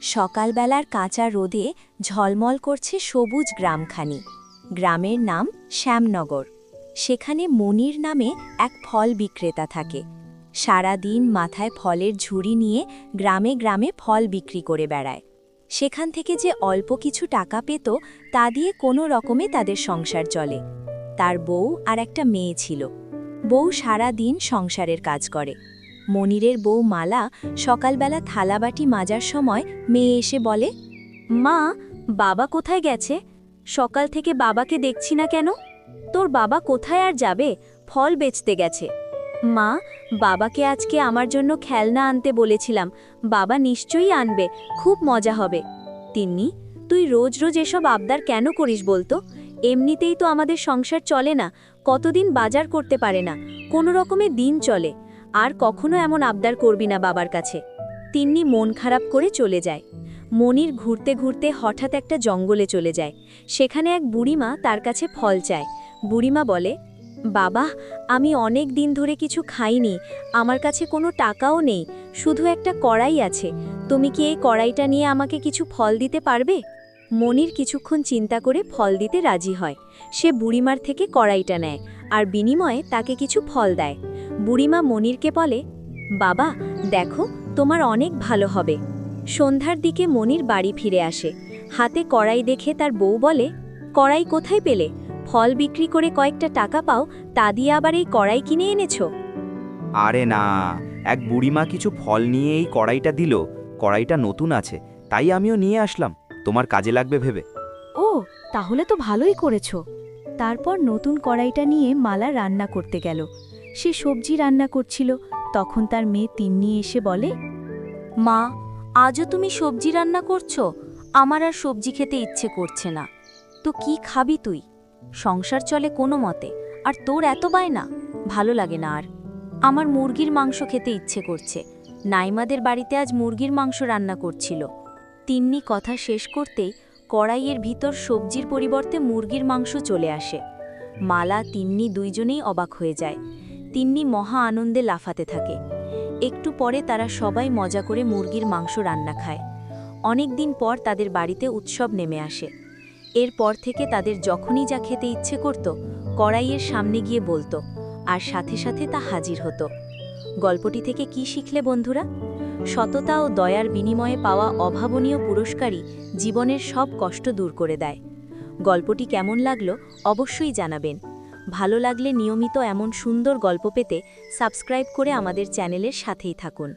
সকালবেলার কাঁচা রোদে ঝলমল করছে সবুজ গ্রামখানি। গ্রামের নাম শ্যামনগর। সেখানে মনির নামে এক ফল বিক্রেতা থাকে। সারা দিন মাথায় ফলের ঝুড়ি নিয়ে গ্রামে গ্রামে ফল বিক্রি করে বেড়ায়। সেখান থেকে যে অল্প কিছু টাকা পেত তা দিয়ে কোনো রকমে তাদের সংসার চলে। তার বউ আর একটা মেয়ে ছিল। বউ সারা দিন সংসারের কাজ করে। মনিরের বউ মালা সকালবেলা থালাবাটি মাজার সময় মেয়ে এসে বলে, মা, বাবা কোথায় গেছে? সকাল থেকে বাবাকে দেখছি না কেন? তোর বাবা কোথায় আর যাবে? ফল বেচতে গেছে। মা, বাবাকে আজকে আমার জন্য খেলনা আনতে বলেছিলাম, বাবা নিশ্চয়ই আনবে, খুব মজা হবে। তিন্নি, তুই রোজ রোজ এসব আবদার কেন করিস বলতো? এমনিতেই তো আমাদের সংসার চলে না, কতদিন বাজার করতে পারে না, কোনো রকমে দিন চলে। আর কখনো এমন আবদার করবি না বাবার কাছে। তিন্নি মন খারাপ করে চলে যায়। মনির ঘুরতে ঘুরতে হঠাৎ একটা জঙ্গলে চলে যায়। সেখানে এক বুড়িমা তার কাছে ফল চায়। বুড়িমা বলে, বাবা, আমি অনেক দিন ধরে কিছু খাইনি, আমার কাছে কোনো টাকাও নেই, শুধু একটা কড়াই আছে, তুমি কি এই কড়াইটা নিয়ে আমাকে কিছু ফল দিতে পারবে? মনির কিছুক্ষণ চিন্তা করে ফল দিতে রাজি হয়। সে বুড়িমার থেকে কড়াইটা নেয় আর বিনিময়ে তাকে কিছু ফল দেয়। বুড়িমা মনিরকে বলে, বাবা, দেখো, তোমার অনেক ভালো হবে। সন্ধ্যার দিকে মনির বাড়ি ফিরে আসে। হাতে কড়াই দেখে তার বউ বলে, কড়াই কোথায় পেলে? ফল বিক্রি করে কয়েকটা টাকা পাও, তা দিয়ে আবার এই কড়াই কিনে এনেছো? আরে না, এক বুড়িমা কিছু ফল নিয়ে এই কড়াইটা দিল। কড়াইটা নতুন আছে, তাই আমিও নিয়ে আসলাম, তোমার কাজে লাগবে ভেবে। ও, তাহলে তো ভালোই করেছো। তারপর নতুন কড়াইটা নিয়ে মালা রান্না করতে গেল। সে সবজি রান্না করছিল, তখন তার মেয়ে তিন্নি এসে বলে, মা, আজও তুমি সবজি রান্না করছো? আমার আর সবজি খেতে ইচ্ছে করছে না। তো কি খাবি তুই? সংসার চলে কোনো মতে, আর তোর এত বায়না, ভালো লাগে না আর। আমার মুরগির মাংস খেতে ইচ্ছে করছে। নাইমাদের বাড়িতে আজ মুরগির মাংস রান্না করছিল। তিন্নি কথা শেষ করতেই কড়াইয়ের ভিতর সবজির পরিবর্তে মুরগির মাংস চলে আসে। মালা, তিন্নি দুইজনেই অবাক হয়ে যায়। তিন্নি মহা আনন্দে লাফাতে থাকে। একটু পরে তারা সবাই মজা করে মুরগির মাংস রান্না খায়। অনেক দিন পর তাদের বাড়িতে উৎসব নেমে আসে। এরপর থেকে তাদের যখনই যা খেতে ইচ্ছে করত, কড়াইয়ের সামনে গিয়ে বলতো, আর সাথে সাথে তা হাজির হতো। গল্পটি থেকে কি শিখলে বন্ধুরা? সততা ও দয়ার বিনিময়ে পাওয়া অভাবনীয় পুরস্কারই জীবনের সব কষ্ট দূর করে দেয়। গল্পটি কেমন লাগলো অবশ্যই জানাবেন। ভালো লাগলে নিয়মিত এমন সুন্দর গল্প পেতে সাবস্ক্রাইব করে আমাদের চ্যানেলের সাথেই থাকুন।